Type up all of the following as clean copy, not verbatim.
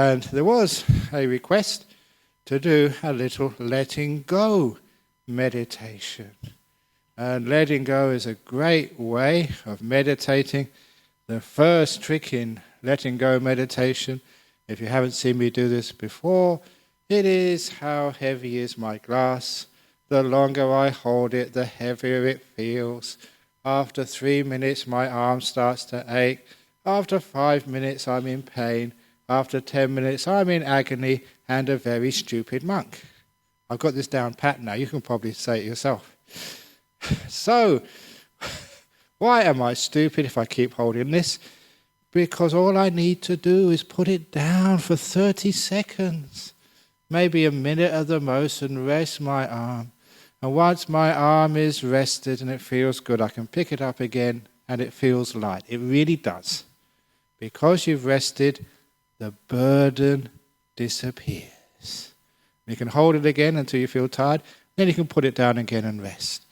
And there was a request to do a little letting go meditation. And letting go is a great way of meditating. The first trick in letting go meditation, if you haven't seen me do this before, it is how heavy is my glass. The longer I hold it, the heavier it feels. After 3 minutes, my arm starts to ache. After 5 minutes, I'm in pain. After 10 minutes, I'm in agony and a very stupid monk. I've got this down pat now. You can probably say it yourself. So, why am I stupid if I keep holding this? Because all I need to do is put it down for 30 seconds, maybe a minute at the most, and rest my arm. And once my arm is rested and it feels good, I can pick it up again and it feels light. It really does. Because you've rested, the burden disappears. You can hold it again until you feel tired, then you can put it down again and rest.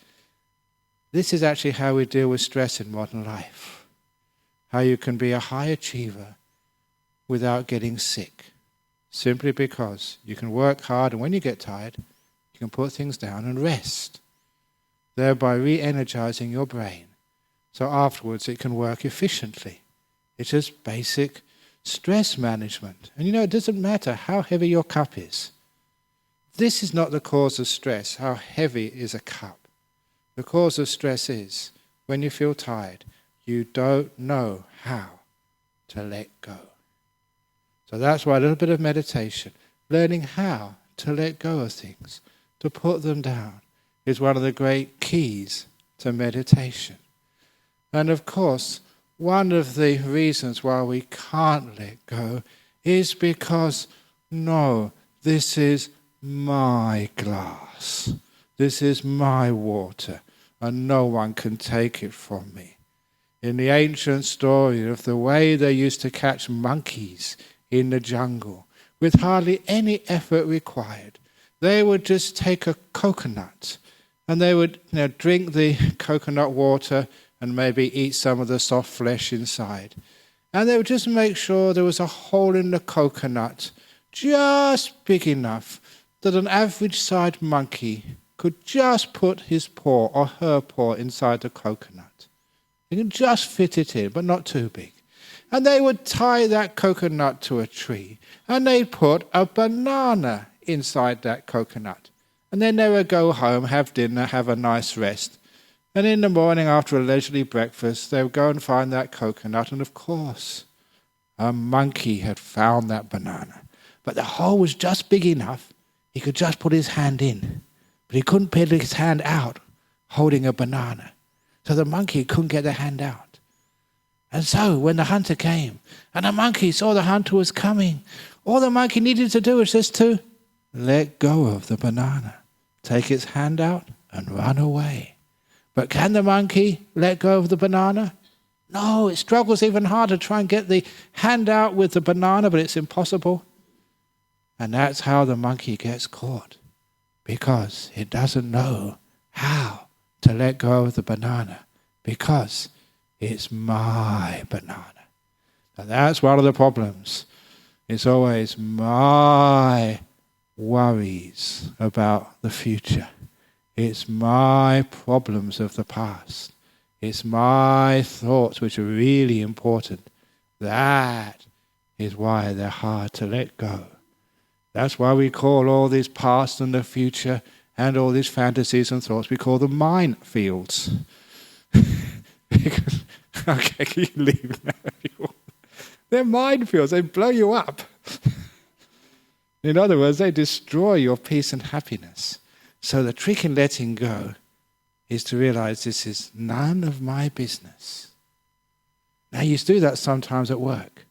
This is actually how we deal with stress in modern life. How you can be a high achiever without getting sick. Simply because you can work hard, and when you get tired, you can put things down and rest, thereby re-energizing your brain. So afterwards it can work efficiently. It's just basic stress management. And it doesn't matter how heavy your cup is. This is not the cause of stress, how heavy is a cup. The cause of stress is, when you feel tired, you don't know how to let go. So that's why a little bit of meditation, learning how to let go of things, to put them down, is one of the great keys to meditation. And of course, one of the reasons why we can't let go is because, no, this is my glass. This is my water, and no one can take it from me. In the ancient story of the way they used to catch monkeys in the jungle, with hardly any effort required, they would just take a coconut, and they would drink the coconut water and maybe eat some of the soft flesh inside. And they would just make sure there was a hole in the coconut, just big enough that an average-sized monkey could just put his paw or her paw inside the coconut. They could just fit it in, but not too big. And they would tie that coconut to a tree, and they'd put a banana inside that coconut. And then they would go home, have dinner, have a nice rest. And in the morning, after a leisurely breakfast, they would go and find that coconut, and of course, a monkey had found that banana. But the hole was just big enough, he could just put his hand in. But he couldn't put his hand out, holding a banana. So the monkey couldn't get the hand out. And so, when the hunter came, and the monkey saw the hunter was coming, all the monkey needed to do was just to let go of the banana, take its hand out, and run away. But can the monkey let go of the banana? No, it struggles even harder to try and get the hand out with the banana, but it's impossible. And that's how the monkey gets caught, because it doesn't know how to let go of the banana, because it's my banana. And that's one of the problems. It's always my worries about the future. It's my problems of the past. It's my thoughts which are really important. That is why they're hard to let go. That's why we call all this past and the future and all these fantasies and thoughts, we call them minefields. Okay, can you leave now? They're minefields, they blow you up. In other words, they destroy your peace and happiness. So the trick in letting go is to realize this is none of my business. Now you do that sometimes at work.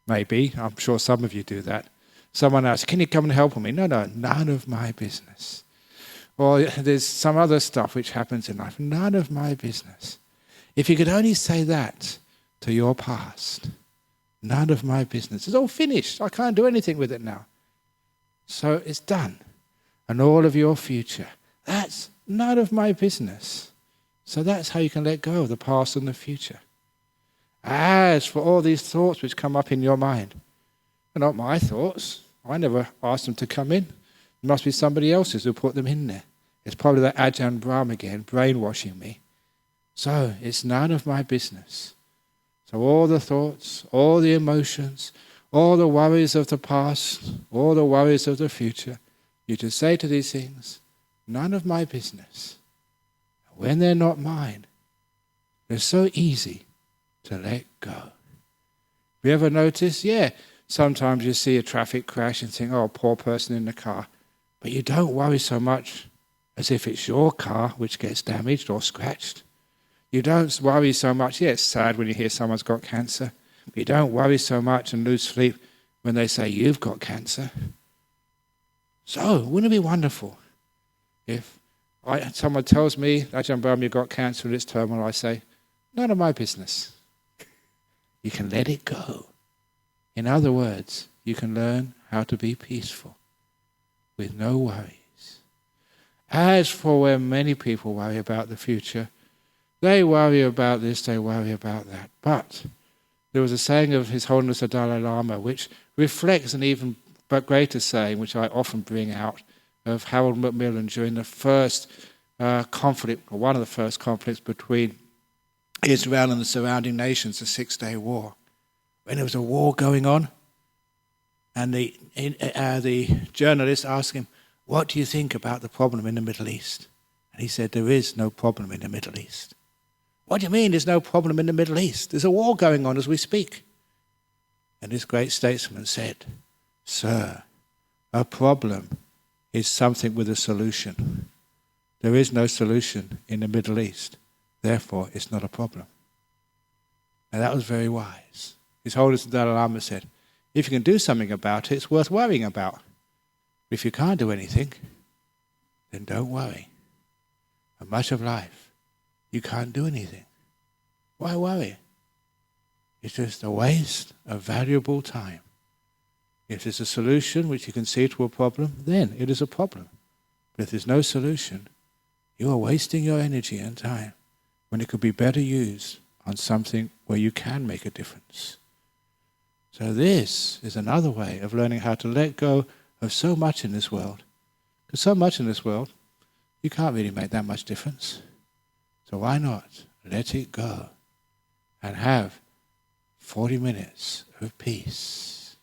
Maybe, I'm sure some of you do that. Someone asks, can you come and help me? No, none of my business. Or there's some other stuff which happens in life. None of my business. If you could only say that to your past, none of my business. It's all finished. I can't do anything with it now. So it's done. And all of your future, that's none of my business. So that's how you can let go of the past and the future. As for all these thoughts which come up in your mind, They're not my thoughts. I never asked them to come in. It must be somebody else's who put them in there. It's probably that Ajahn Brahm again, brainwashing me. So it's none of my business. So all the thoughts, all the emotions, all the worries of the past, all the worries of the future, you just say to these things, none of my business. When they're not mine, they're so easy to let go. Have you ever noticed? Yeah, sometimes you see a traffic crash and think, oh, poor person in the car. But you don't worry so much as if it's your car which gets damaged or scratched. You don't worry so much. Yeah, it's sad when you hear someone's got cancer. But you don't worry so much and lose sleep when they say you've got cancer. So, wouldn't it be wonderful if someone tells me, Ajahn Brahm, you've got cancer and it's terminal, I say, none of my business. You can let it go. In other words, you can learn how to be peaceful with no worries. As for when many people worry about the future, they worry about this, they worry about that. But there was a saying of His Holiness the Dalai Lama which reflects an even greater saying, which I often bring out, of Harold Macmillan during the first conflict, or one of the first conflicts between Israel and the surrounding nations, the Six-Day War. When there was a war going on, and the journalist asked him, what do you think about the problem in the Middle East? And he said, there is no problem in the Middle East. What do you mean there's no problem in the Middle East? There's a war going on as we speak. And this great statesman said, sir, a problem is something with a solution. There is no solution in the Middle East. Therefore, it's not a problem. And that was very wise. His Holiness the Dalai Lama said, if you can do something about it, it's worth worrying about. If you can't do anything, then don't worry. And much of life, you can't do anything. Why worry? It's just a waste of valuable time. If there's a solution which you can see to a problem, then it is a problem. But if there's no solution, you are wasting your energy and time when it could be better used on something where you can make a difference. So this is another way of learning how to let go of so much in this world. Because so much in this world, you can't really make that much difference. So why not let it go and have 40 minutes of peace?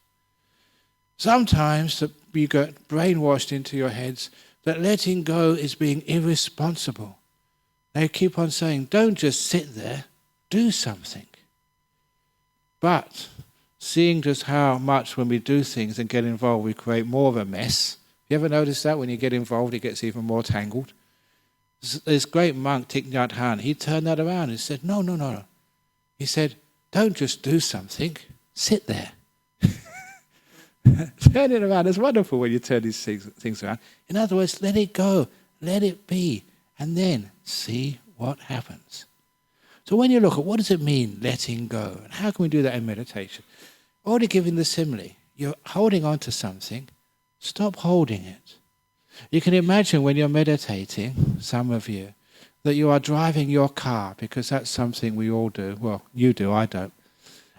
Sometimes you get brainwashed into your heads that letting go is being irresponsible. They keep on saying, don't just sit there, do something. But seeing just how much when we do things and get involved, we create more of a mess. You ever notice that when you get involved, it gets even more tangled? This great monk, Thich Nhat Hanh, he turned that around and said, no. He said, don't just do something, sit there. Turn it around. It's wonderful when you turn these things around. In other words, let it go, let it be, and then see what happens. So when you look at what does it mean, letting go, and how can we do that in meditation? Already giving the simile, you're holding on to something, stop holding it. You can imagine when you're meditating, some of you, that you are driving your car, because that's something we all do. Well, you do, I don't.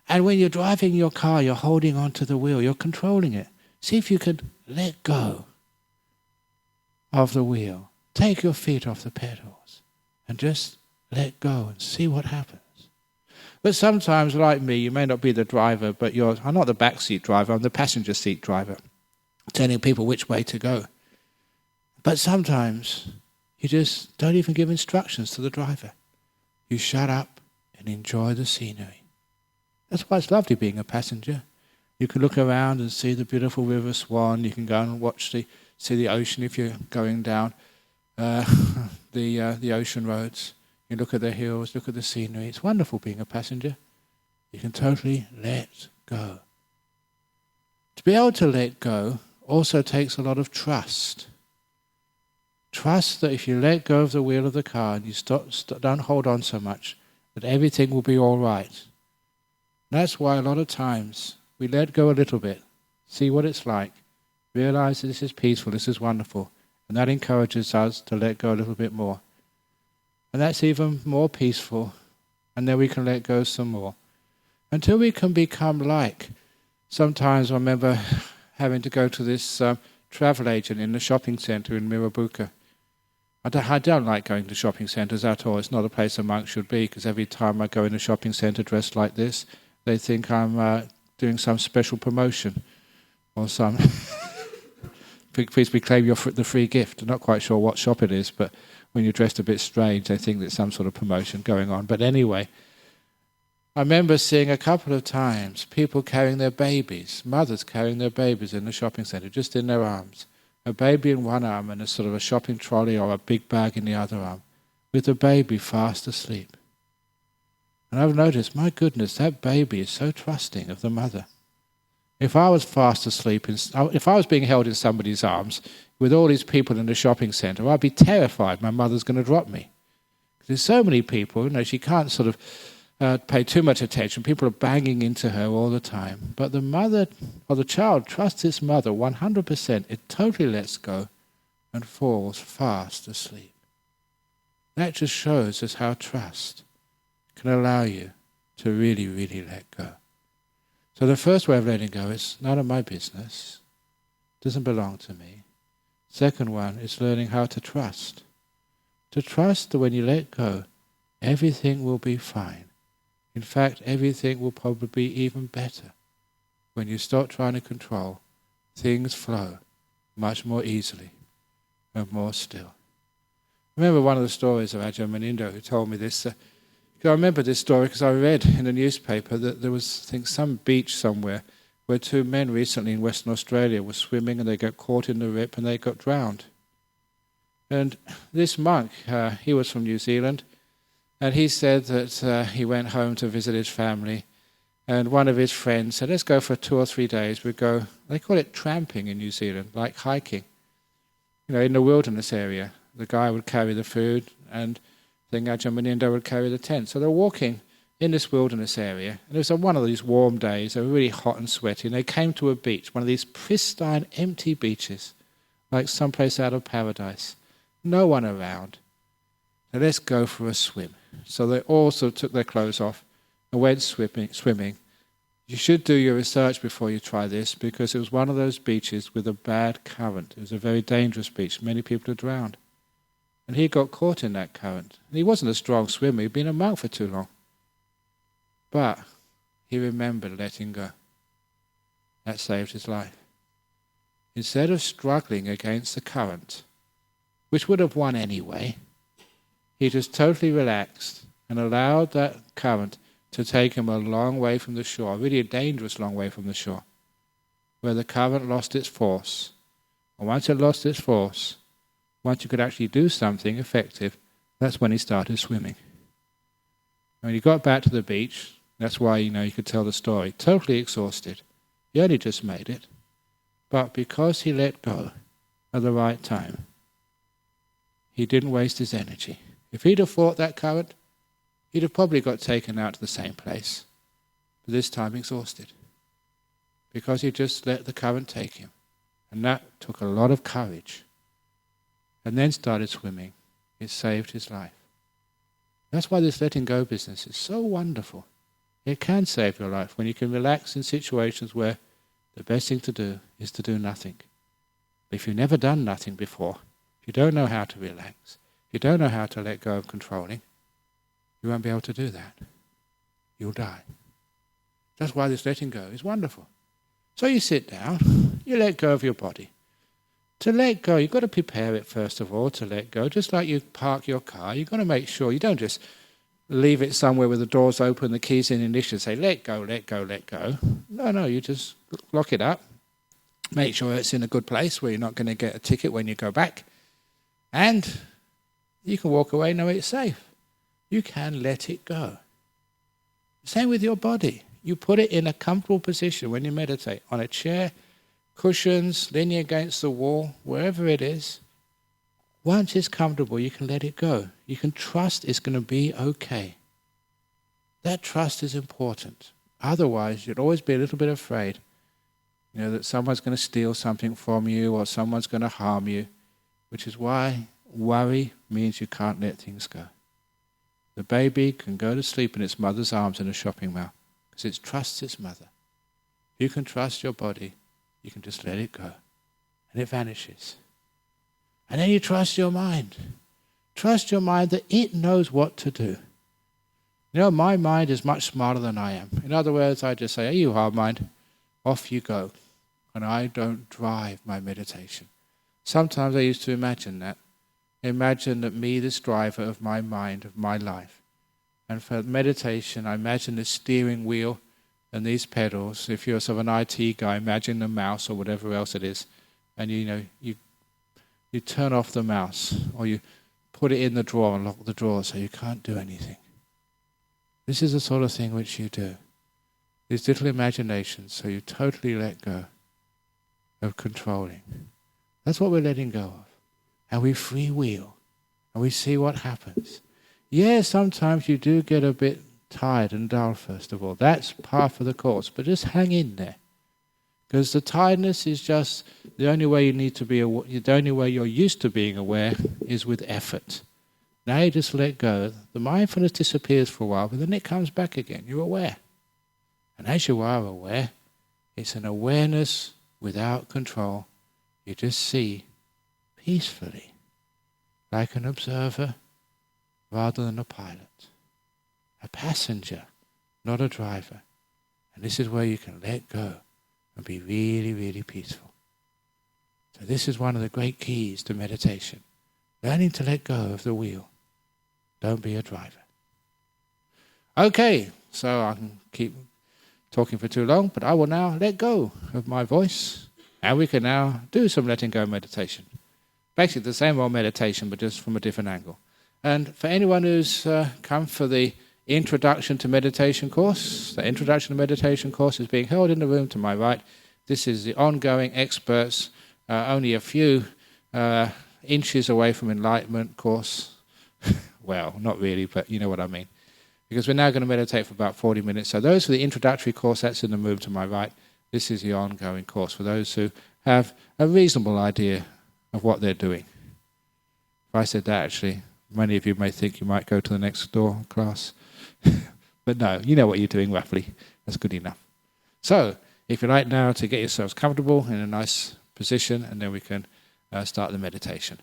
And when you're driving your car, you're holding on to the wheel, you're controlling it. See if you could let go of the wheel. Take your feet off the pedals and just let go and see what happens. But sometimes, like me, you may not be the driver, but I'm not the backseat driver, I'm the passenger seat driver, telling people which way to go. But sometimes you just don't even give instructions to the driver. You shut up and enjoy the scenery. That's why it's lovely being a passenger. You can look around and see the beautiful River Swan. You can go and see the ocean if you're going down the ocean roads. You look at the hills, look at the scenery. It's wonderful being a passenger. You can totally let go. To be able to let go also takes a lot of trust. Trust that if you let go of the wheel of the car and you don't hold on so much, that everything will be all right. That's why a lot of times we let go a little bit, see what it's like, realize that this is peaceful, this is wonderful, and that encourages us to let go a little bit more. And that's even more peaceful, and then we can let go some more. Until we can become like Sometimes I remember having to go to this travel agent in the shopping centre in Mirabuka. I don't like going to shopping centres at all. It's not a place a monk should be, because every time I go in a shopping centre dressed like this, they think I'm doing some special promotion or some... Please reclaim the free gift. I'm not quite sure what shop it is, but when you're dressed a bit strange, they think there's some sort of promotion going on. But anyway, I remember seeing a couple of times people carrying their babies, mothers carrying their babies in the shopping centre, just in their arms. A baby in one arm and a sort of a shopping trolley or a big bag in the other arm, with the baby fast asleep. And I've noticed, my goodness, that baby is so trusting of the mother. If I was fast asleep, if I was being held in somebody's arms with all these people in the shopping centre, I'd be terrified my mother's going to drop me. There's so many people, she can't sort of pay too much attention. People are banging into her all the time. But the mother, or the child, trusts its mother 100%. It totally lets go and falls fast asleep. That just shows us how trust can allow you to really, really let go. So the first way of letting go is none of my business. It doesn't belong to me. Second one is learning how to trust. To trust that when you let go, everything will be fine. In fact, everything will probably be even better. When you stop trying to control, things flow much more easily and more still. I remember one of the stories of Ajahn who told me this. I remember this story because I read in the newspaper that there was, I think, some beach somewhere where two men recently in Western Australia were swimming and they got caught in the rip and they got drowned. And this monk, he was from New Zealand, and he said that he went home to visit his family, and one of his friends said, let's go for 2 or 3 days. We go, they call it tramping in New Zealand, like hiking. In the wilderness area. The guy would carry the food, and then Ajahn would carry the tent. So they're walking in this wilderness area, and it was on one of these warm days. They were really hot and sweaty, and they came to a beach, one of these pristine, empty beaches, like someplace out of paradise. No one around. Now let's go for a swim. So they also took their clothes off and went swimming. You should do your research before you try this, because it was one of those beaches with a bad current. It was a very dangerous beach. Many people had drowned. And he got caught in that current. And he wasn't a strong swimmer. He'd been a monk for too long. But he remembered letting go. That saved his life. Instead of struggling against the current, which would have won anyway, he just totally relaxed and allowed that current to take him a long way from the shore, really a dangerous long way from the shore, where the current lost its force. And once it lost its force, once you could actually do something effective, that's when he started swimming. When he got back to the beach, that's why, you could tell the story, totally exhausted. He only just made it. But because he let go at the right time, he didn't waste his energy. If he'd have fought that current, he'd have probably got taken out to the same place, but this time exhausted. Because he just let the current take him. And that took a lot of courage. And then started swimming. It saved his life. That's why this letting go business is so wonderful. It can save your life when you can relax in situations where the best thing to do is to do nothing. But if you've never done nothing before, if you don't know how to relax, if you don't know how to let go of controlling, you won't be able to do that. You'll die. That's why this letting go is wonderful. So you sit down, you let go of your body. To let go, you've got to prepare it first of all to let go. Just like you park your car, you've got to make sure you don't just leave it somewhere with the doors open, the keys in the ignition, say, let go, let go, let go. No, you just lock it up. Make sure it's in a good place where you're not going to get a ticket when you go back. And you can walk away, know it's safe. You can let it go. Same with your body. You put it in a comfortable position when you meditate, on a chair, cushions, leaning against the wall, wherever it is. Once it's comfortable, you can let it go. You can trust it's going to be okay. That trust is important. Otherwise, you'd always be a little bit afraid, that someone's going to steal something from you or someone's going to harm you, which is why worry means you can't let things go. The baby can go to sleep in its mother's arms in a shopping mall because it trusts its mother. You can trust your body. You can just let it go. And it vanishes. And then you trust your mind. Trust your mind that it knows what to do. You know, my mind is much smarter than I am. In other words, I just say, "Hey, you hard mind, off you go." And I don't drive my meditation. Sometimes I used to imagine that. Imagine that me, this driver of my mind, of my life. And for meditation, I imagine the steering wheel and these pedals. If you're sort of an IT guy, imagine the mouse or whatever else it is. And you turn off the mouse, or you put it in the drawer and lock the drawer so you can't do anything. This is the sort of thing which you do. These little imaginations, so you totally let go of controlling. That's what we're letting go of. And we freewheel. And we see what happens. Yes, sometimes you do get a bit tired and dull, first of all. That's part of the course. But just hang in there. Because the tiredness is just the only way you need to be aware. The only way you're used to being aware is with effort. Now you just let go. The mindfulness disappears for a while, but then it comes back again. You're aware. And as you are aware, it's an awareness without control. You just see peacefully, like an observer rather than a pilot. A passenger, not a driver. And this is where you can let go and be really, really peaceful. So this is one of the great keys to meditation. Learning to let go of the wheel. Don't be a driver. Okay, so I can keep talking for too long, but I will now let go of my voice, and we can now do some letting go meditation. Basically the same old meditation, but just from a different angle. And for anyone who's come for the Introduction to Meditation course, the Introduction to Meditation course is being held in the room to my right. This is the ongoing experts, only a few inches away from enlightenment course. Well, not really, but you know what I mean. Because we're now going to meditate for about 40 minutes. So those for the introductory course, that's in the room to my right. This is the ongoing course for those who have a reasonable idea of what they're doing. If I said that, actually, many of you may think you might go to the next door class. But no, you know what you're doing roughly. That's good enough. So, if you'd like now to get yourselves comfortable in a nice position, and then we can start the meditation.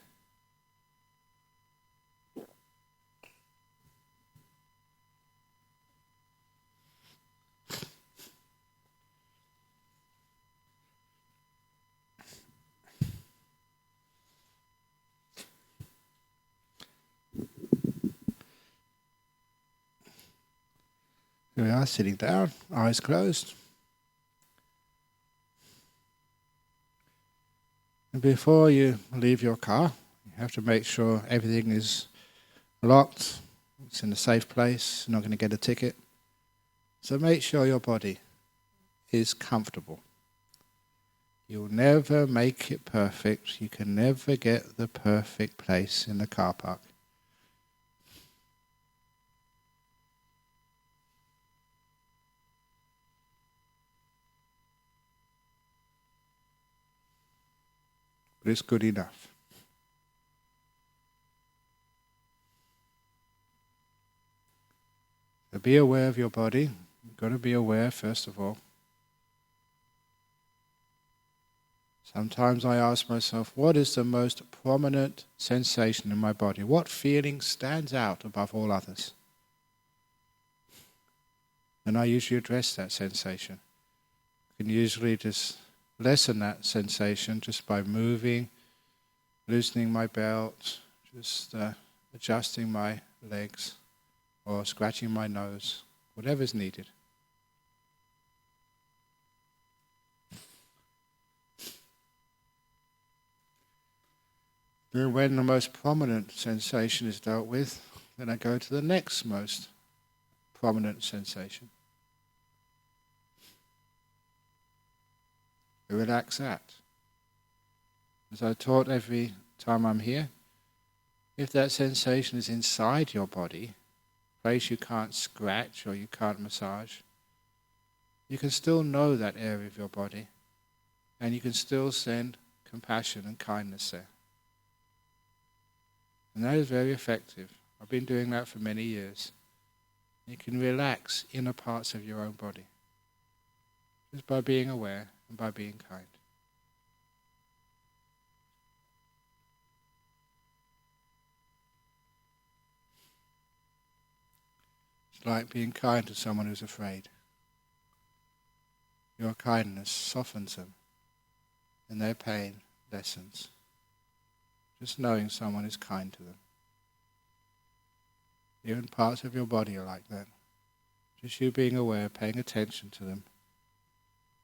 Here we are, sitting down, eyes closed. And before you leave your car, you have to make sure everything is locked, it's in a safe place, you're not going to get a ticket. So make sure your body is comfortable. You'll never make it perfect. You can never get the perfect place in the car park. But it's good enough. So be aware of your body. You've got to be aware, first of all. Sometimes I ask myself, what is the most prominent sensation in my body? What feeling stands out above all others? And I usually address that sensation. You can usually just lessen that sensation just by moving, loosening my belt, just adjusting my legs, or scratching my nose, whatever's needed. Then when the most prominent sensation is dealt with, then I go to the next most prominent sensation. Relax that. As I taught every time I'm here, if that sensation is inside your body, a place you can't scratch or you can't massage, you can still know that area of your body, and you can still send compassion and kindness there. And that is very effective. I've been doing that for many years. You can relax inner parts of your own body. Just by being aware and by being kind. It's like being kind to someone who's afraid. Your kindness softens them and their pain lessens. Just knowing someone is kind to them. Even parts of your body are like that. Just you being aware, paying attention to them,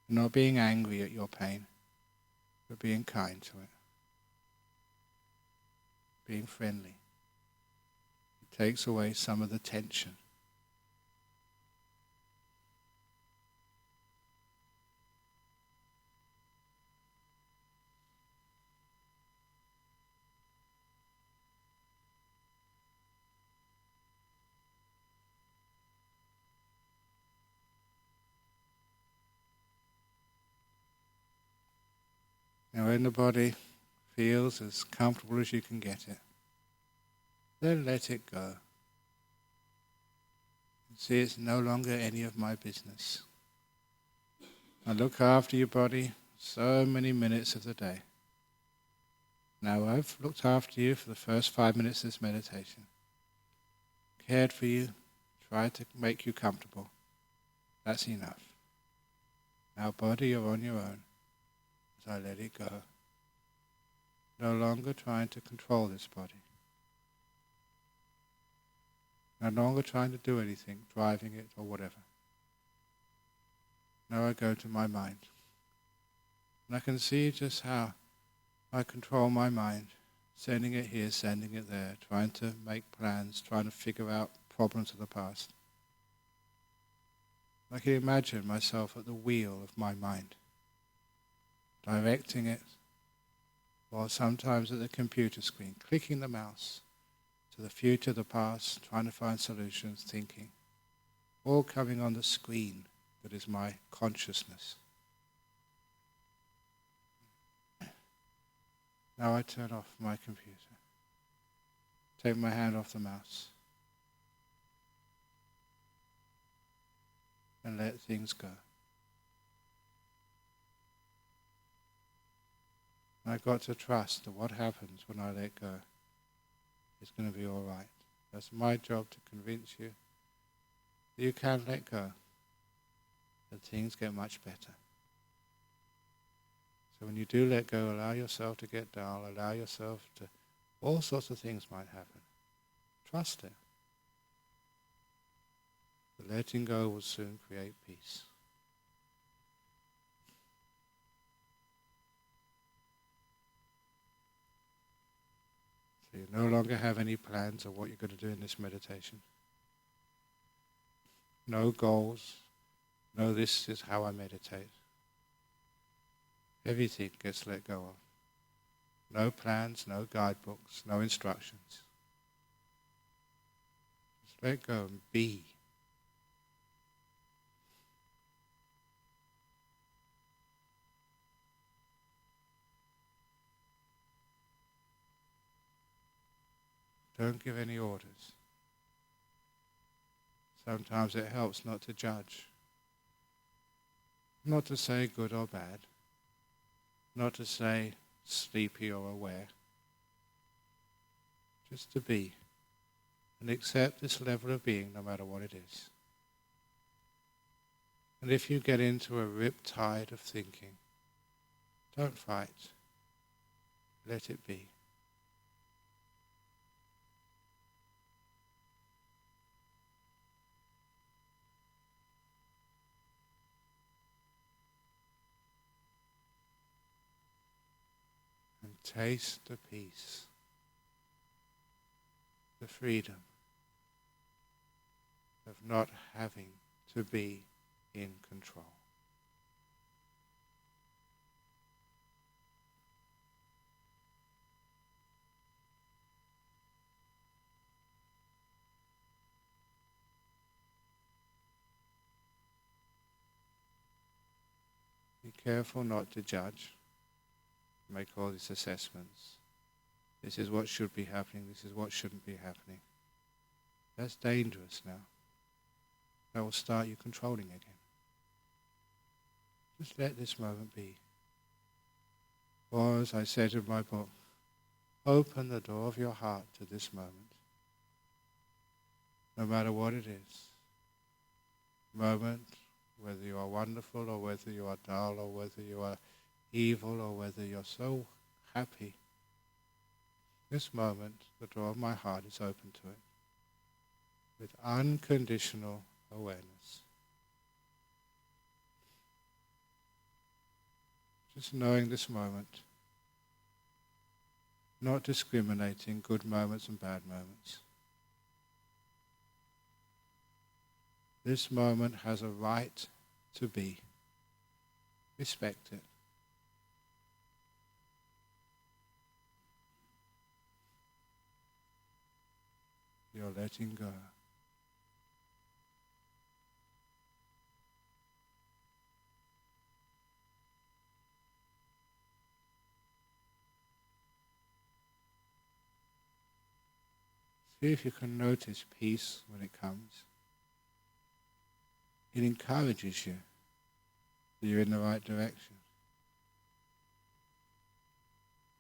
and not being angry at your pain, but being kind to it. Being friendly. It takes away some of the tension. Now when the body feels as comfortable as you can get it, then let it go. See, it's no longer any of my business. I look after your body so many minutes of the day. Now I've looked after you for the first 5 minutes of this meditation. Cared for you, tried to make you comfortable. That's enough. Now body, you're on your own as I let it go. No longer trying to control this body. No longer trying to do anything, driving it or whatever. Now I go to my mind. And I can see just how I control my mind, sending it here, sending it there, trying to make plans, trying to figure out problems of the past. I can imagine myself at the wheel of my mind, directing it, or sometimes at the computer screen, clicking the mouse to the future, the past, trying to find solutions, thinking, all coming on the screen that is my consciousness. Now I turn off my computer, take my hand off the mouse, and let things go. I've got to trust that what happens when I let go is going to be all right. That's my job, to convince you that you can let go, that things get much better. So when you do let go, allow yourself to get dull, allow yourself to, all sorts of things might happen. Trust it. The letting go will soon create peace. So you no longer have any plans of what you're going to do in this meditation. No goals. No, this is how I meditate. Everything gets let go of. No plans, no guidebooks, no instructions. Just let go and be. Don't give any orders. Sometimes it helps not to judge. Not to say good or bad. Not to say sleepy or aware. Just to be. And accept this level of being no matter what it is. And if you get into a riptide of thinking, don't fight. Let it be. And taste the peace, the freedom of not having to be in control. Be careful not to judge, make all these assessments. This is what should be happening, this is what shouldn't be happening. That's dangerous now. That will start you controlling again. Just let this moment be. Or as I said in my book, open the door of your heart to this moment. No matter what it is. Moment, whether you are wonderful or whether you are dull or whether you are evil or whether you're so happy. This moment, the door of my heart is open to it. With unconditional awareness. Just knowing this moment. Not discriminating good moments and bad moments. This moment has a right to be. Respect it. You're letting go. See if you can notice peace when it comes. It encourages you that you're in the right direction.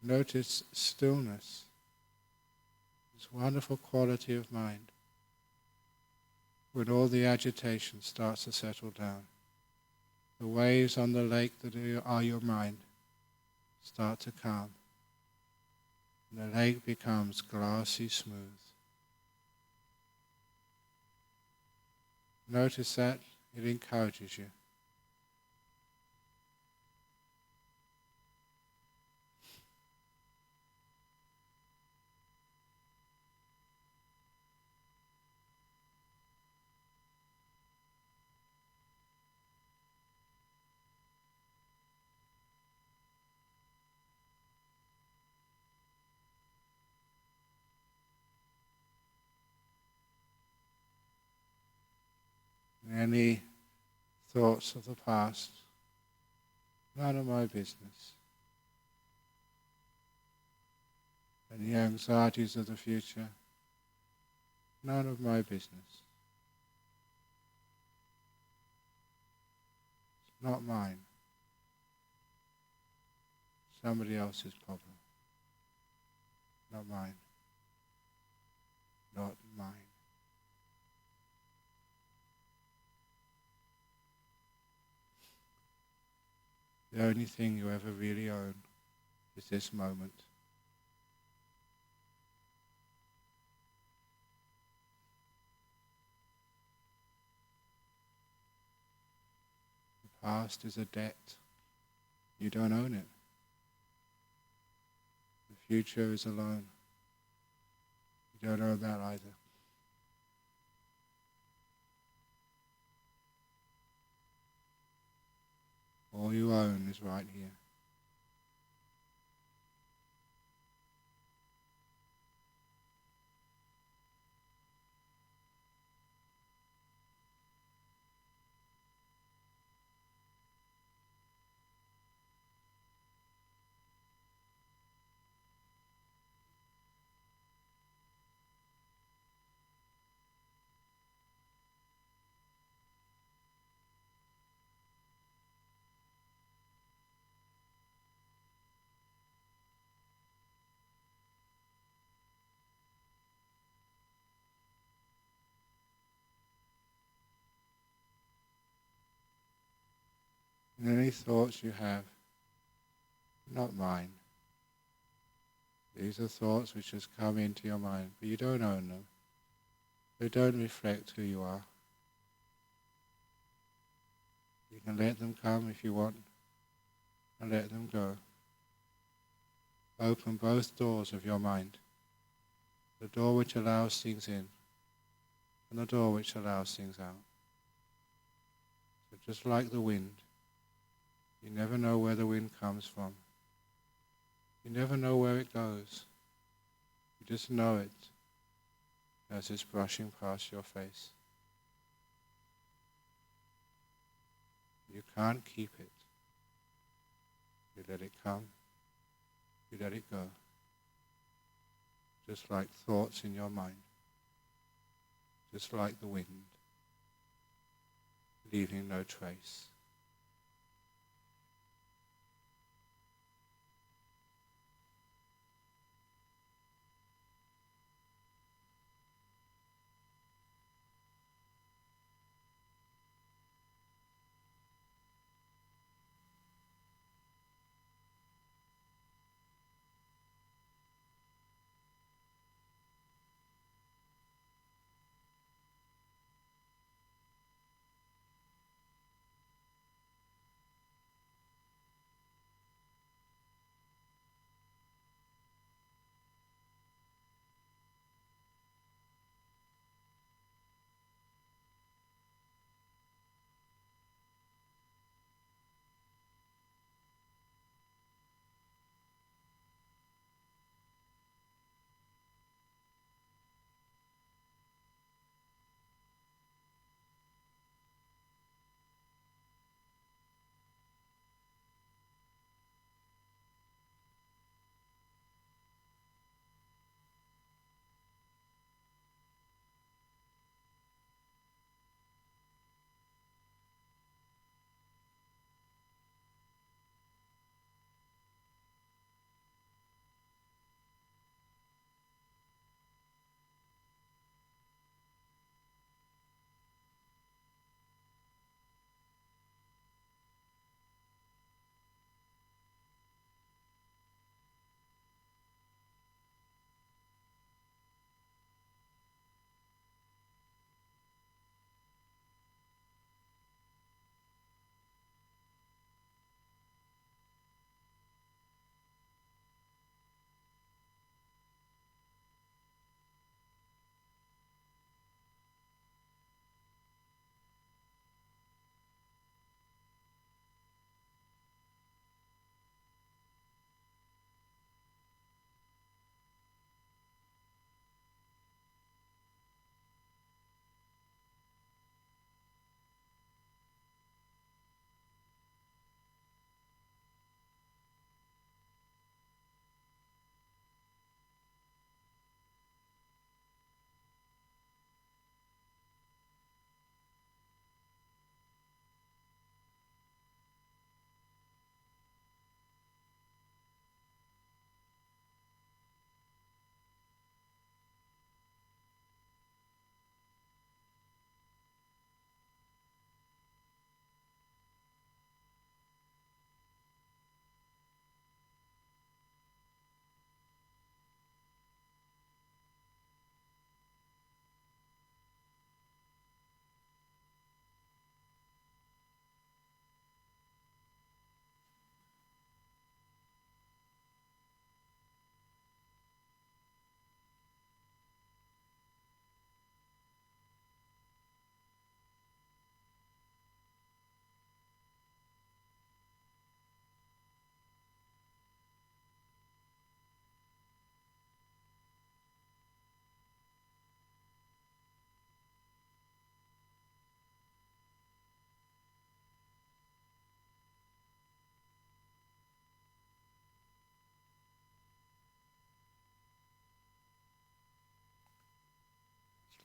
Notice stillness, this wonderful quality of mind. When all the agitation starts to settle down, the waves on the lake that are your mind start to calm. And the lake becomes glassy smooth. Notice that it encourages you. Any thoughts of the past, none of my business. Any anxieties of the future, none of my business. It's not mine. Somebody else's problem. Not mine. Not mine. The only thing you ever really own is this moment. The past is a debt. You don't own it. The future is a loan. You don't own that either. All you own is right here. And any thoughts you have, not mine. These are thoughts which just come into your mind, but you don't own them. They don't reflect who you are. You can let them come if you want, and let them go. Open both doors of your mind. The door which allows things in, and the door which allows things out. So just like the wind, you never know where the wind comes from. You never know where it goes. You just know it as it's brushing past your face. You can't keep it. You let it come. You let it go. Just like thoughts in your mind. Just like the wind, leaving no trace.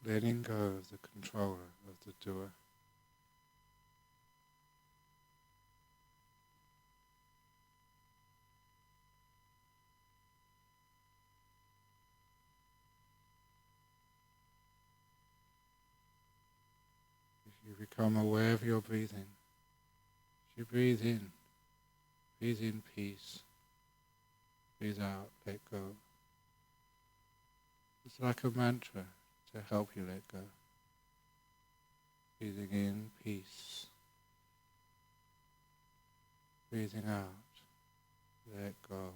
letting go of the controller, of the doer. If you become aware of your breathing, as you breathe in peace, breathe out, let go. It's like a mantra to help you let go. Breathing in, peace. Breathing out, let go.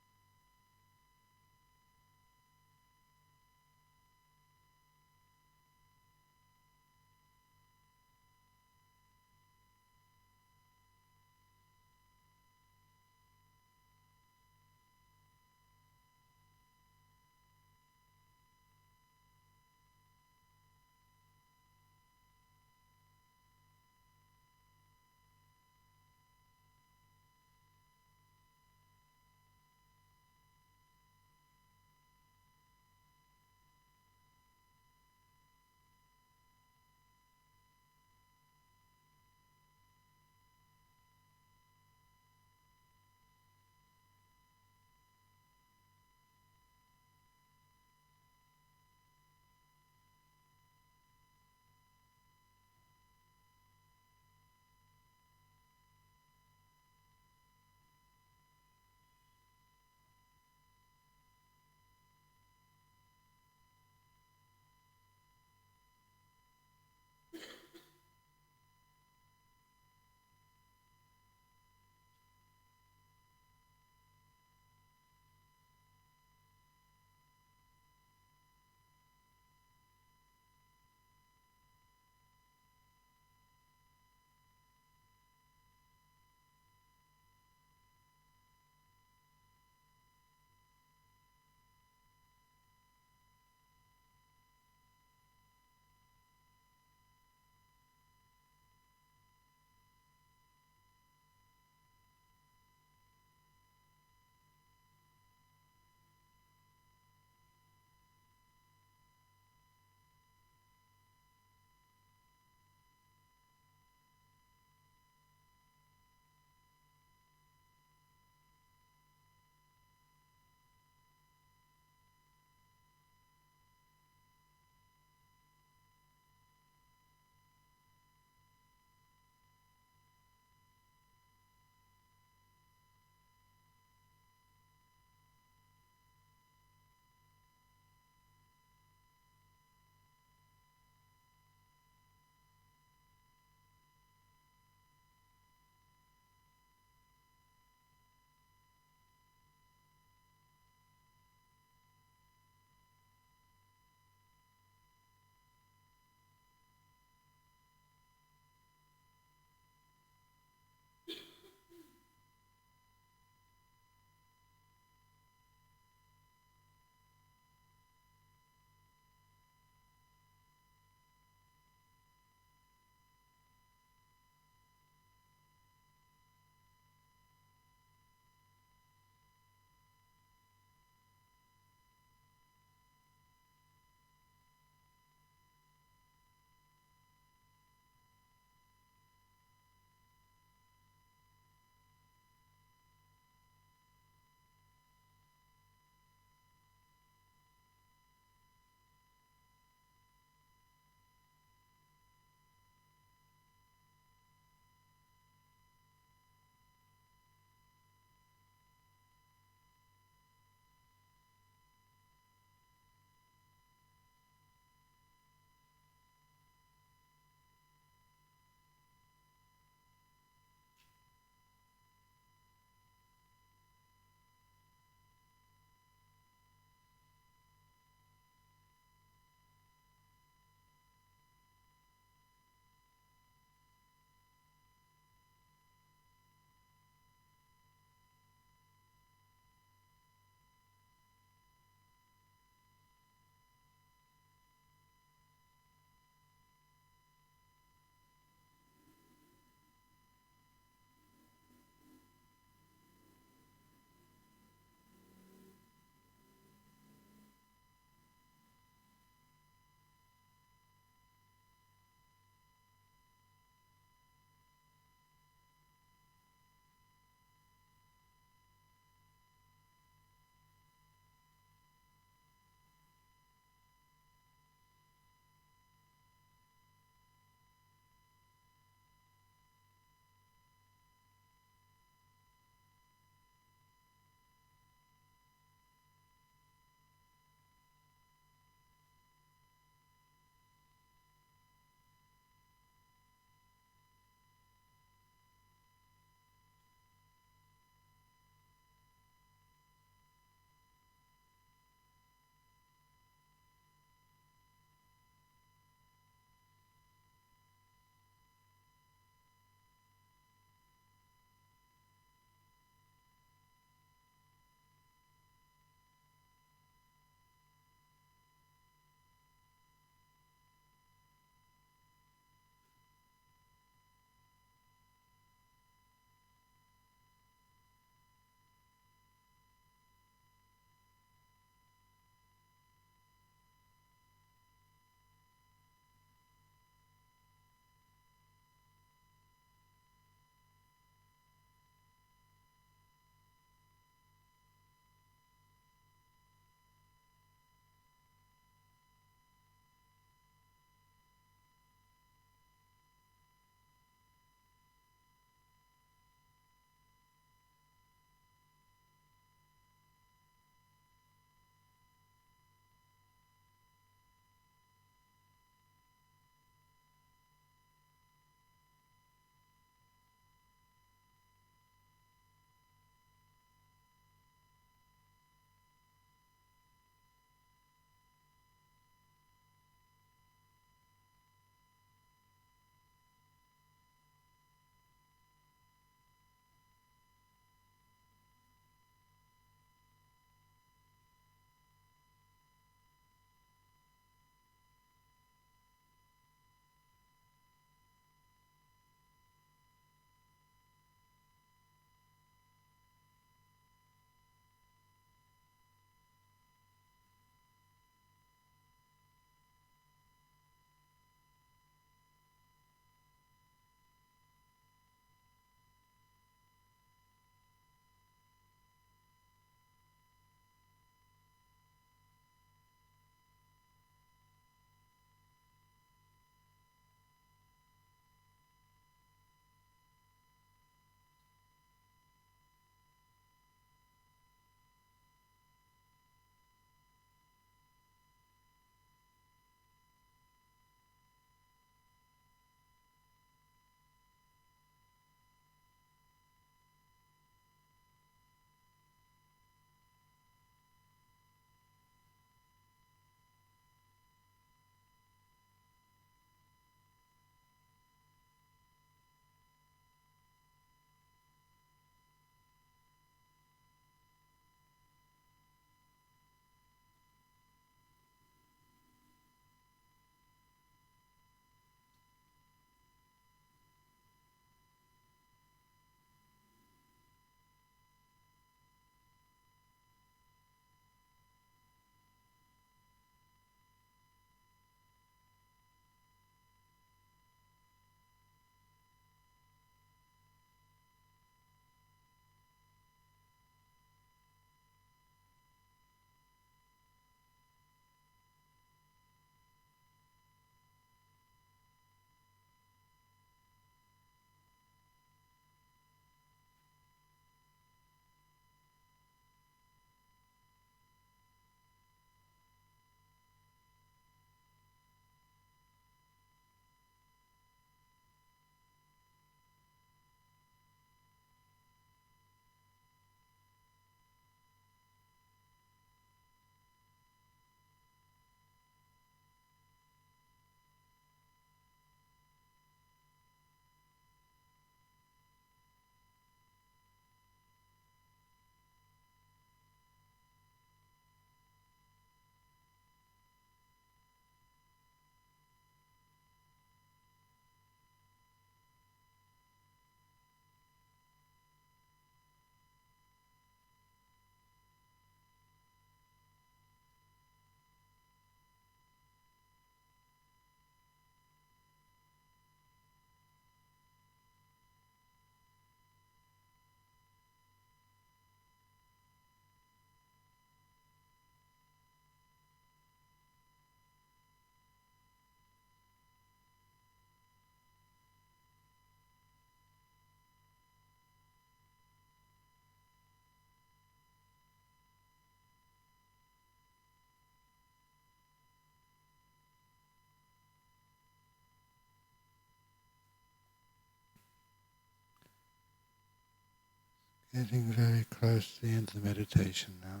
Getting very close to the end of the meditation now.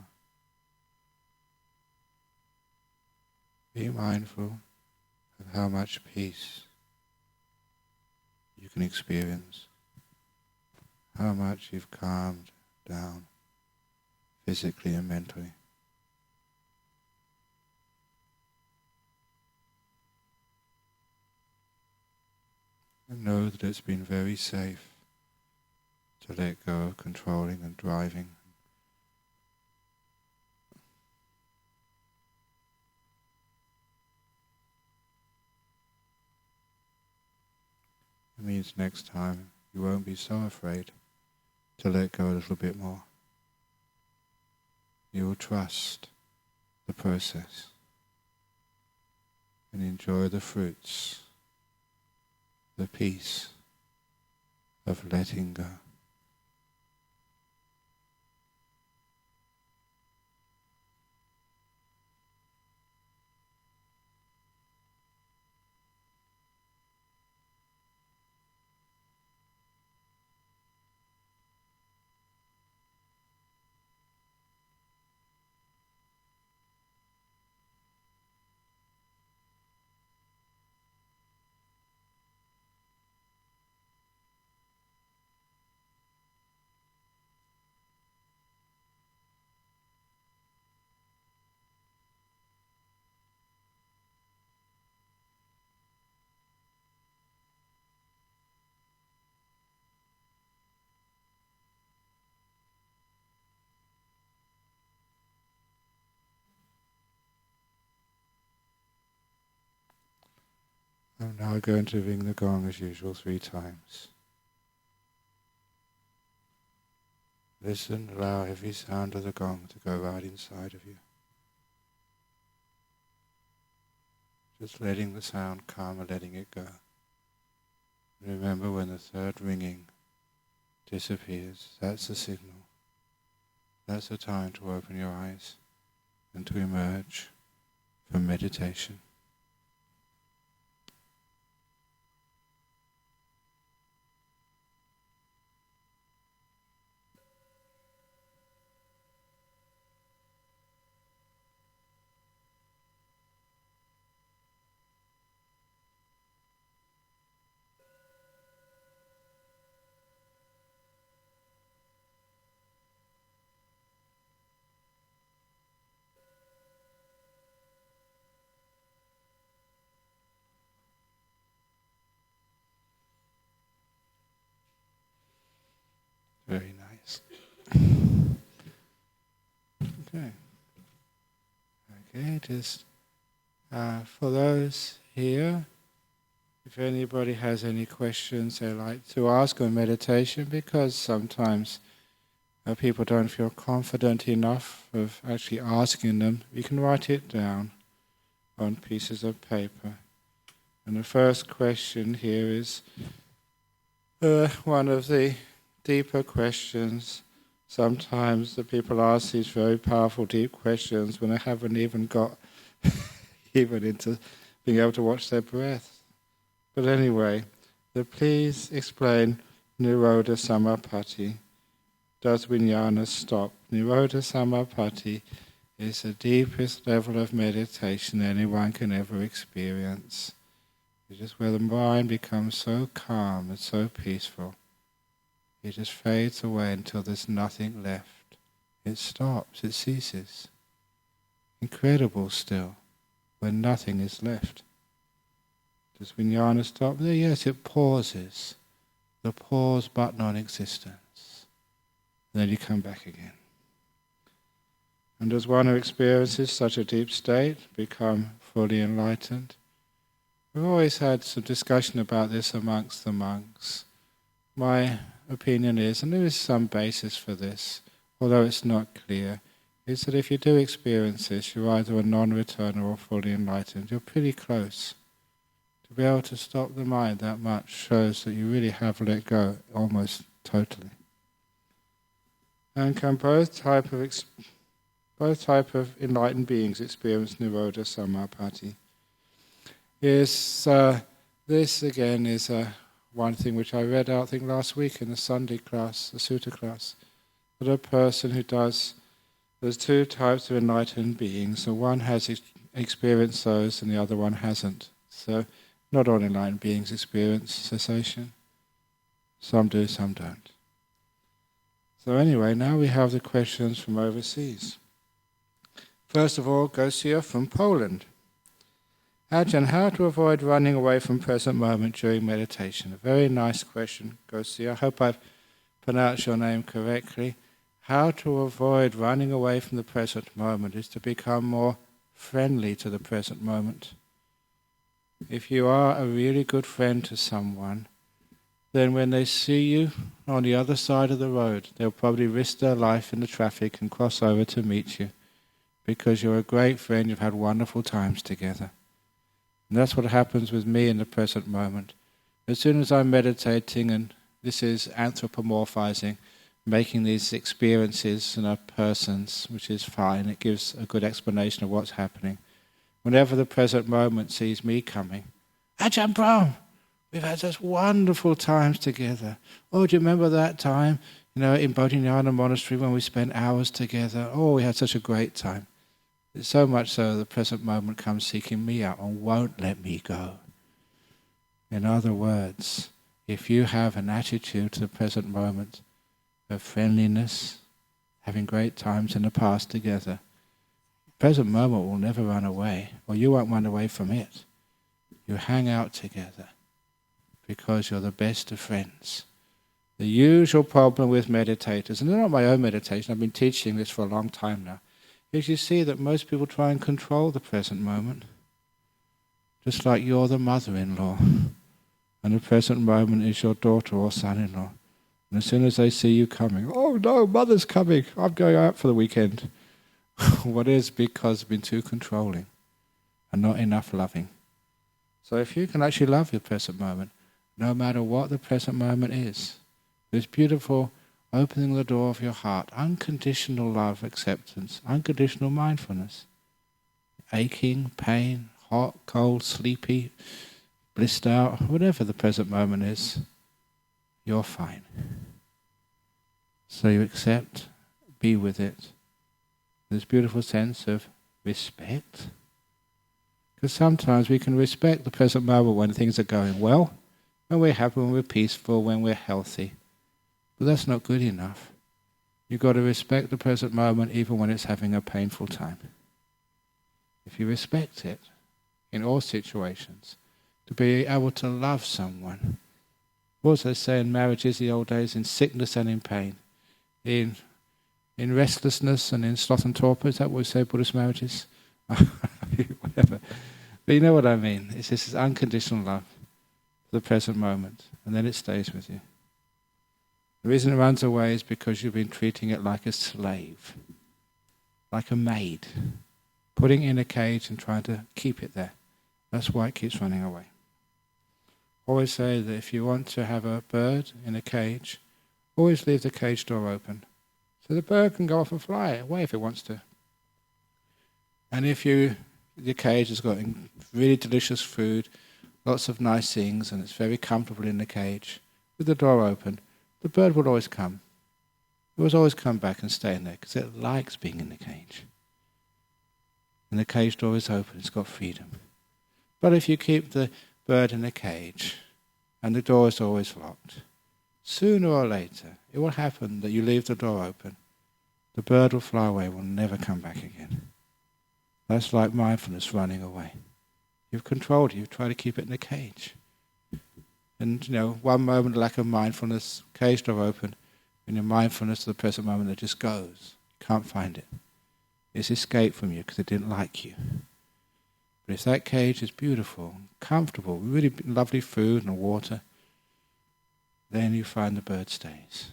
Be mindful of how much peace you can experience, how much you've calmed down physically and mentally. And know that it's been very safe to let go of controlling and driving. It means next time you won't be so afraid to let go a little bit more. You will trust the process and enjoy the fruits, the peace of letting go. I'm now going to ring the gong as usual 3 times. Listen, allow every sound of the gong to go right inside of you. Just letting the sound come and letting it go. Remember, when the 3rd ringing disappears, that's the signal. That's the time to open your eyes and to emerge from meditation. Very nice. Okay, just for those here, if anybody has any questions they like to ask on meditation, because sometimes people don't feel confident enough of actually asking them, you can write it down on pieces of paper. And the first question here is one of the deeper questions. Sometimes the people ask these very powerful, deep questions when they haven't even got even into being able to watch their breath. But anyway, please explain Nirodha Samapatti. Does vijnana stop? Nirodha Samapatti is the deepest level of meditation anyone can ever experience. It's just where the mind becomes so calm and so peaceful. It just fades away until there's nothing left. It stops, it ceases. Incredible still, when nothing is left. Does vijnana stop there? Yes, it pauses. The pause but non-existence. Then you come back again. And does one who experiences such a deep state become fully enlightened? We've always had some discussion about this amongst the monks. My opinion is, and there is some basis for this, although it's not clear, is that if you do experience this, you're either a non-returner or fully enlightened. You're pretty close. To be able to stop the mind that much shows that you really have let go almost totally. And can both type of enlightened beings experience Nirodha Samapatti? This again is one thing which I read out, I think last week in the Sunday class, the Sutta class. for the person who does. There's two types of enlightened beings, and one has experienced those and the other one hasn't. So not all enlightened beings experience cessation. Some do, some don't. So anyway, now we have the questions from overseas. First of all, Gosia from Poland. Ajahn, how to avoid running away from present moment during meditation? A very nice question, Gosia. I hope I've pronounced your name correctly. How to avoid running away from the present moment is to become more friendly to the present moment. If you are a really good friend to someone, then when they see you on the other side of the road, they'll probably risk their life in the traffic and cross over to meet you, because you're a great friend, you've had wonderful times together. And that's what happens with me in the present moment. As soon as I'm meditating, and this is anthropomorphizing, making these experiences persons, which is fine, it gives a good explanation of what's happening. Whenever the present moment sees me coming, Ajahn Brahm, we've had such wonderful times together. Oh, do you remember that time, in Bodhinyana Monastery when we spent hours together? Oh, we had such a great time. So much so the present moment comes seeking me out and won't let me go. In other words, if you have an attitude to the present moment of friendliness, having great times in the past together, the present moment will never run away, or you won't run away from it. You hang out together because you're the best of friends. The usual problem with meditators, and they're not my own meditation, I've been teaching this for a long time now, is you see that most people try and control the present moment. Just like you're the mother-in-law, and the present moment is your daughter or son-in-law. And as soon as they see you coming, oh no, mother's coming, I'm going out for the weekend. What is? Because you've been too controlling and not enough loving. So if you can actually love your present moment, no matter what the present moment is, this beautiful opening the door of your heart, unconditional love, acceptance, unconditional mindfulness. Aching, pain, hot, cold, sleepy, blissed out, whatever the present moment is, you're fine. So you accept, be with it. This beautiful sense of respect. Because sometimes we can respect the present moment when things are going well, when we're happy, when we're peaceful, when we're healthy. But that's not good enough. You've got to respect the present moment even when it's having a painful time. If you respect it in all situations, to be able to love someone. What was they say in marriages the old days? In sickness and in pain. In restlessness and in sloth and torpor. Is that what we say Buddhist marriages? Whatever. But you know what I mean. It's this unconditional love for the present moment. And then it stays with you. The reason it runs away is because you've been treating it like a slave, like a maid, putting it in a cage and trying to keep it there. That's why it keeps running away. Always say that if you want to have a bird in a cage, always leave the cage door open. So the bird can go off and fly away if it wants to. And if the cage has got really delicious food, lots of nice things, and it's very comfortable in the cage, with the door open, the bird will always come. It will always come back and stay in there because it likes being in the cage. And the cage door is open, it's got freedom. But if you keep the bird in a cage and the door is always locked, sooner or later it will happen that you leave the door open. The bird will fly away, will never come back again. That's like mindfulness running away. You've controlled it, you've tried to keep it in a cage. And, one moment lack of mindfulness, cage door open, and your mindfulness of the present moment, it just goes. You can't find it. It's escaped from you because it didn't like you. But if that cage is beautiful, comfortable, really lovely food and water, then you find the bird stays.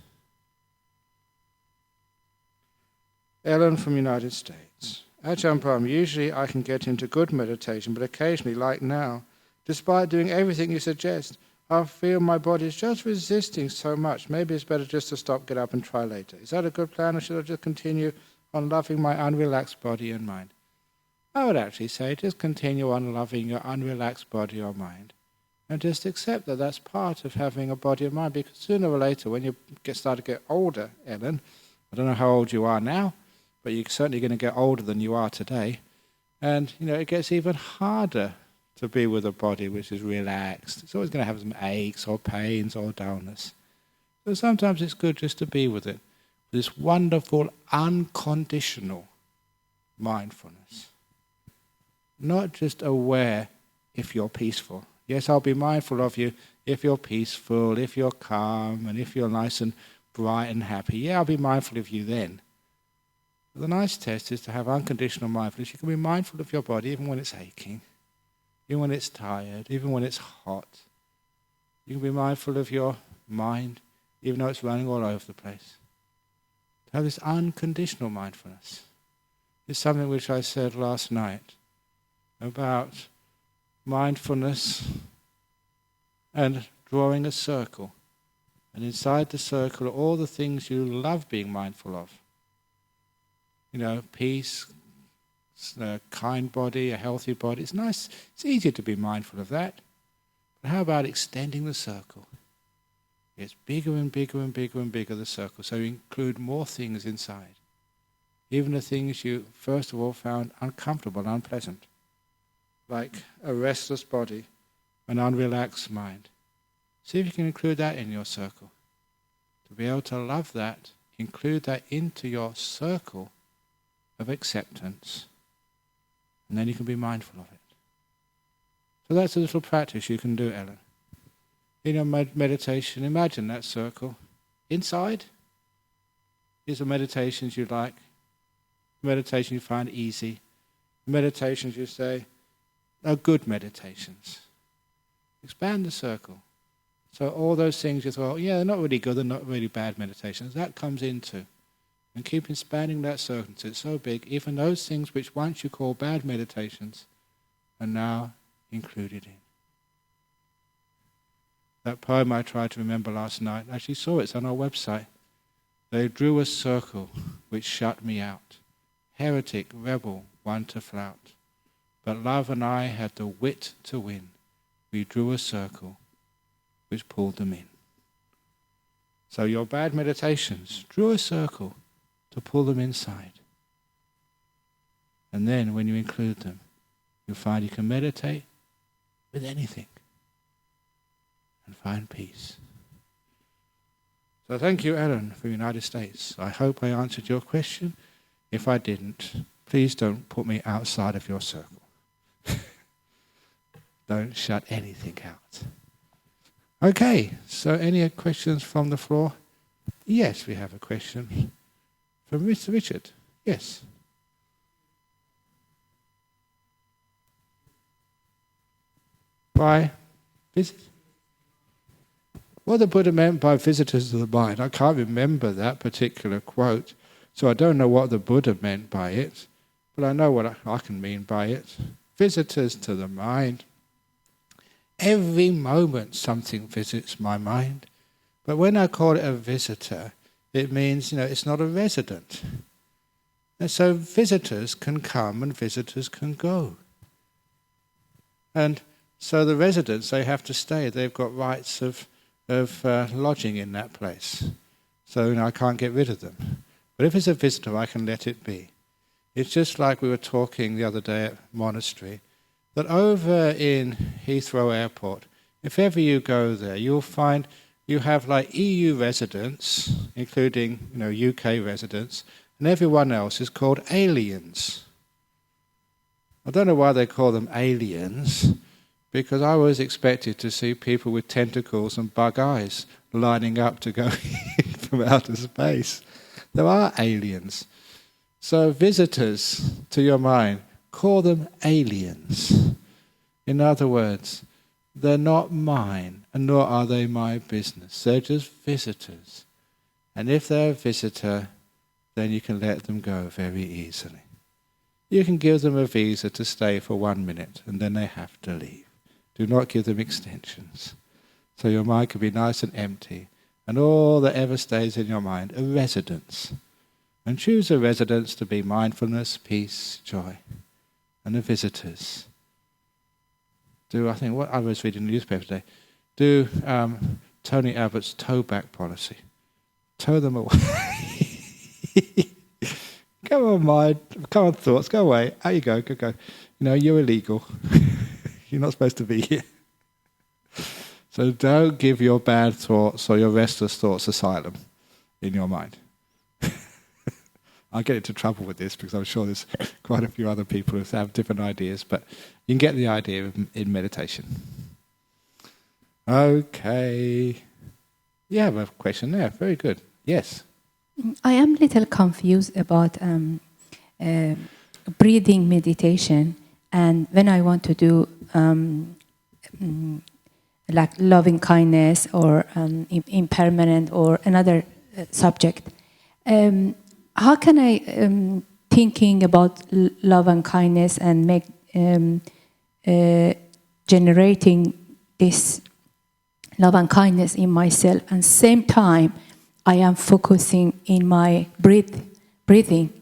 Ellen from United States. Ajahn Brahm, usually I can get into good meditation, but occasionally, like now, despite doing everything you suggest, I feel my body is just resisting so much. Maybe it's better just to stop, get up and try later. Is that a good plan, or should I just continue on loving my unrelaxed body and mind? I would actually say just continue on loving your unrelaxed body or mind. And just accept that that's part of having a body and mind, because sooner or later, when you start to get older, Ellen, I don't know how old you are now, but you're certainly going to get older than you are today. And, it gets even harder to be with a body which is relaxed. It's always going to have some aches or pains or dullness. So sometimes it's good just to be with it. This wonderful, unconditional mindfulness. Not just aware if you're peaceful. Yes, I'll be mindful of you if you're peaceful, if you're calm, and if you're nice and bright and happy. Yeah, I'll be mindful of you then. But the nice test is to have unconditional mindfulness. You can be mindful of your body even when it's aching, even when it's tired, even when it's hot. You can be mindful of your mind, even though it's running all over the place. To have this unconditional mindfulness is something which I said last night about mindfulness and drawing a circle. And inside the circle are all the things you love being mindful of. Peace, a kind body, a healthy body. It's nice, it's easier to be mindful of that. But how about extending the circle? It's bigger and bigger and bigger and bigger, the circle, so you include more things inside. Even the things you, first of all, found uncomfortable and unpleasant, like a restless body, an unrelaxed mind. See if you can include that in your circle. To be able to love that, include that into your circle of acceptance, and then you can be mindful of it. So that's a little practice you can do, Ellen. In your meditation, imagine that circle. Inside is the meditations you like, meditation you find easy, meditations you say are good meditations. Expand the circle. So all those things you thought, they're not really good, they're not really bad meditations, that comes into. And keep expanding that circle until it's so big, even those things which once you call bad meditations are now included in. That poem I tried to remember last night, I actually saw it's on our website. They drew a circle which shut me out. Heretic, rebel, one to flout. But love and I had the wit to win. We drew a circle which pulled them in. So your bad meditations, drew a circle to pull them inside. And then when you include them, you'll find you can meditate with anything and find peace. So thank you, Ellen, for the United States. I hope I answered your question. If I didn't, please don't put me outside of your circle. Don't shut anything out. Okay, so any questions from the floor? Yes, we have a question from Mr. Richard. Yes. By visit? What the Buddha meant by visitors of the mind, I can't remember that particular quote, so I don't know what the Buddha meant by it, but I know what I can mean by it. Visitors to the mind. Every moment something visits my mind, but when I call it a visitor, it means, it's not a resident. And so visitors can come and visitors can go. And so the residents, they have to stay. They've got rights of lodging in that place. So I can't get rid of them. But if it's a visitor, I can let it be. It's just like we were talking the other day at monastery, that over in Heathrow Airport, if ever you go there, you'll find you have like EU residents, including UK residents, and everyone else is called aliens. I don't know why they call them aliens, because I was expected to see people with tentacles and bug eyes lining up to go in from outer space. There are aliens. So visitors to your mind, call them aliens. In other words, they're not mine, and nor are they my business. They're just visitors. And if they're a visitor, then you can let them go very easily. You can give them a visa to stay for 1 minute, and then they have to leave. Do not give them extensions. So your mind can be nice and empty, and all that ever stays in your mind are residents. And choose a residence to be mindfulness, peace, joy. And the visitors. I think what I was reading in the newspaper today, do Tony Abbott's tow back policy. Tow them away. Come on, mind. Come on, thoughts. Go away. Out you go. Go. You're illegal. You're not supposed to be here. So don't give your bad thoughts or your restless thoughts asylum in your mind. I'll get into trouble with this because I'm sure there's quite a few other people who have different ideas, but you can get the idea in meditation. Okay. You have a question there. Very good. Yes. I am a little confused about breathing meditation, and when I want to do like loving kindness or impermanent or another subject, how can I thinking about love and kindness and make generating this love and kindness in myself, and same time I am focusing in my breathing.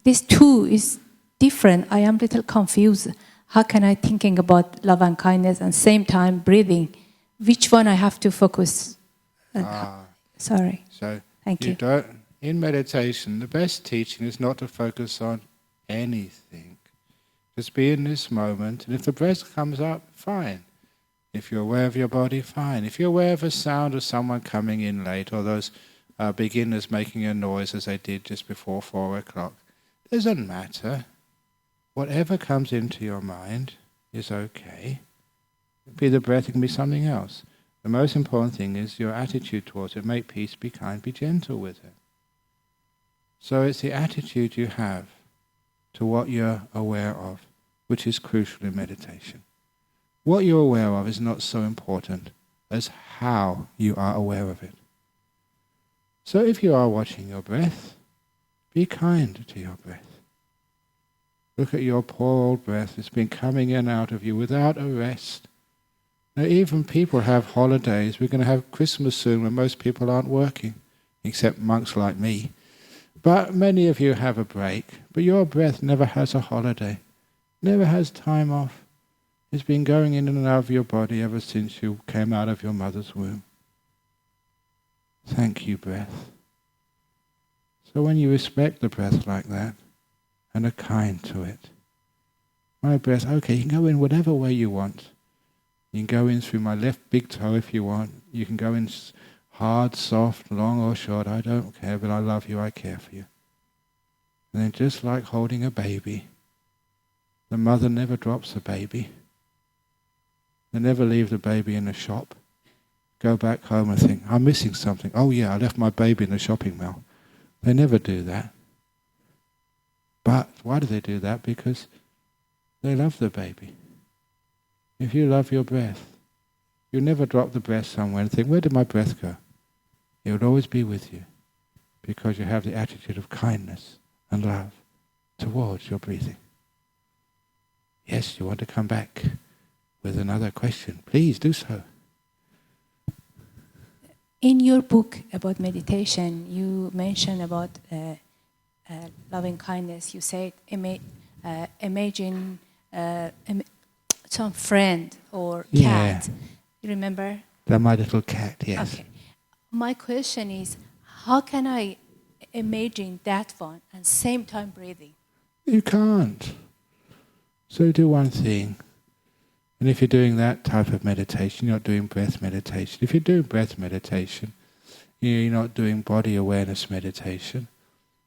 This two is different. I am a little confused. How can I thinking about love and kindness and same time breathing? Which one I have to focus? Sorry. So thank you. In meditation, the best teaching is not to focus on anything. Just be in this moment, and if the breath comes up, fine. If you're aware of your body, fine. If you're aware of a sound of someone coming in late, or those beginners making a noise as they did just before 4 o'clock, doesn't matter. Whatever comes into your mind is okay. It can be the breath, it can be something else. The most important thing is your attitude towards it. Make peace, be kind, be gentle with it. So it's the attitude you have to what you're aware of, which is crucial in meditation. What you're aware of is not so important as how you are aware of it. So if you are watching your breath, be kind to your breath. Look at your poor old breath. It's been coming in and out of you without a rest. Now even people have holidays. We're going to have Christmas soon when most people aren't working, except monks like me. But many of you have a break. But your breath never has a holiday, never has time off. It's been going in and out of your body ever since you came out of your mother's womb. Thank you, breath. So when you respect the breath like that, and are kind to it, my breath, okay, you can go in whatever way you want. You can go in through my left big toe if you want. You can go in hard, soft, long or short, I don't care, but I love you, I care for you. And then just like holding a baby, the mother never drops the baby. They never leave the baby in the shop. Go back home and think, I'm missing something. Oh yeah, I left my baby in the shopping mall. They never do that. But why do they do that? Because they love the baby. If you love your breath, you never drop the breath somewhere and think, where did my breath go? It would always be with you because you have the attitude of kindness and love towards your breathing. Yes, you want to come back with another question. Please do so. In your book about meditation, you mentioned about loving kindness. You said, imagine some friend or cat. Yeah. You remember? My little cat, yes. Okay. My question is, how can I imagine that one and same time breathing? You can't. So do one thing. And if you're doing that type of meditation, you're not doing breath meditation. If you're doing breath meditation, you're not doing body awareness meditation.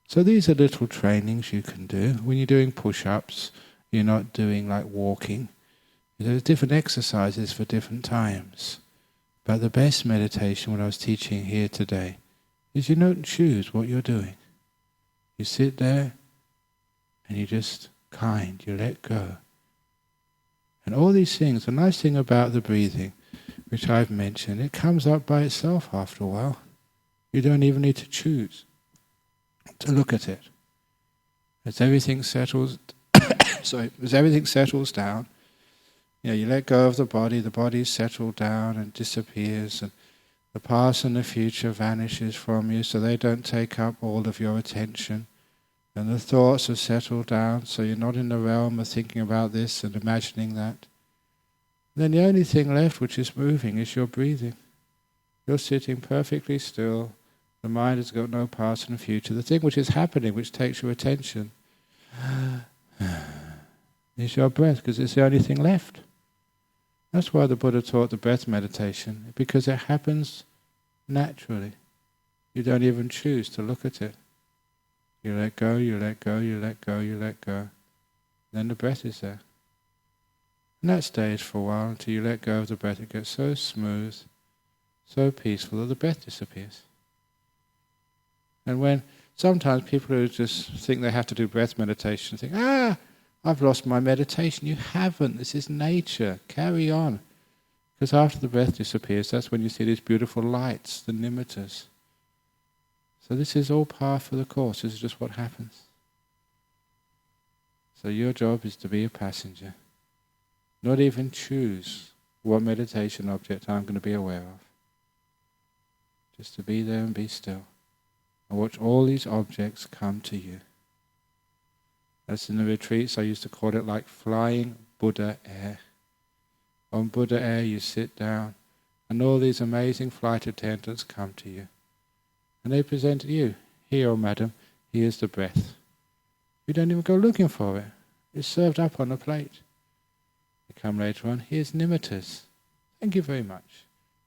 So these are little trainings you can do. When you're doing push-ups, you're not doing like walking. There's different exercises for different times. But the best meditation, what I was teaching here today, is you don't choose what you're doing. You sit there and you're just kind, you let go. And all these things, the nice thing about the breathing, which I've mentioned, it comes up by itself after a while. You don't even need to choose to look at it. As everything settles, as everything settles down, you let go of the body's settled down and disappears, and the past and the future vanishes from you, so they don't take up all of your attention. And the thoughts are settled down, so you're not in the realm of thinking about this and imagining that. Then the only thing left which is moving is your breathing. You're sitting perfectly still. The mind has got no past and future. The thing which is happening, which takes your attention, is your breath, because it's the only thing left. That's why the Buddha taught the breath meditation, because it happens naturally. You don't even choose to look at it. You let go, you let go, you let go, you let go. Then the breath is there. And that stays for a while until you let go of the breath. It gets so smooth, so peaceful that the breath disappears. And when sometimes people who just think they have to do breath meditation think, I've lost my meditation. You haven't. This is nature. Carry on. Because after the breath disappears, that's when you see these beautiful lights, the nimittas. So this is all part of the course. This is just what happens. So your job is to be a passenger. Not even choose what meditation object I'm going to be aware of. Just to be there and be still. And watch all these objects come to you. As in the retreats, I used to call it like flying Buddha air. On Buddha air you sit down and all these amazing flight attendants come to you. And they present to you, here, oh madam, here's the breath. You don't even go looking for it. It's served up on a plate. They come later on, here's nimittas. Thank you very much.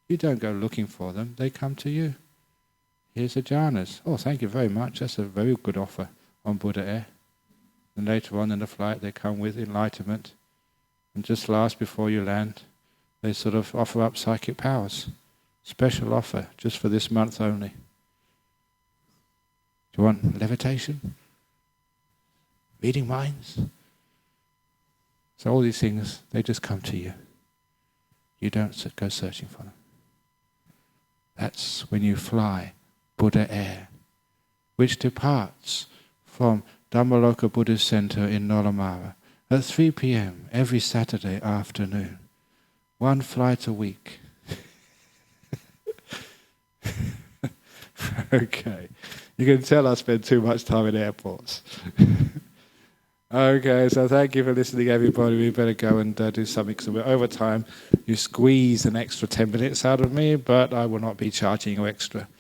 You don't go looking for them, they come to you. Here's Ajahnas. Oh, thank you very much. That's a very good offer on Buddha air. And later on in the flight they come with enlightenment. And just last before you land, they sort of offer up psychic powers. Special offer, just for this month only. Do you want levitation? Reading minds? So all these things, they just come to you. You don't go searching for them. That's when you fly Buddha air, which departs from Dhammaloka Buddhist Center in Nolamara at 3 p.m. every Saturday afternoon. 1 flight a week. Okay. You can tell I spend too much time in airports. Okay, so thank you for listening, everybody. We better go and do something. So we're over time. You squeeze an extra 10 minutes out of me, but I will not be charging you extra.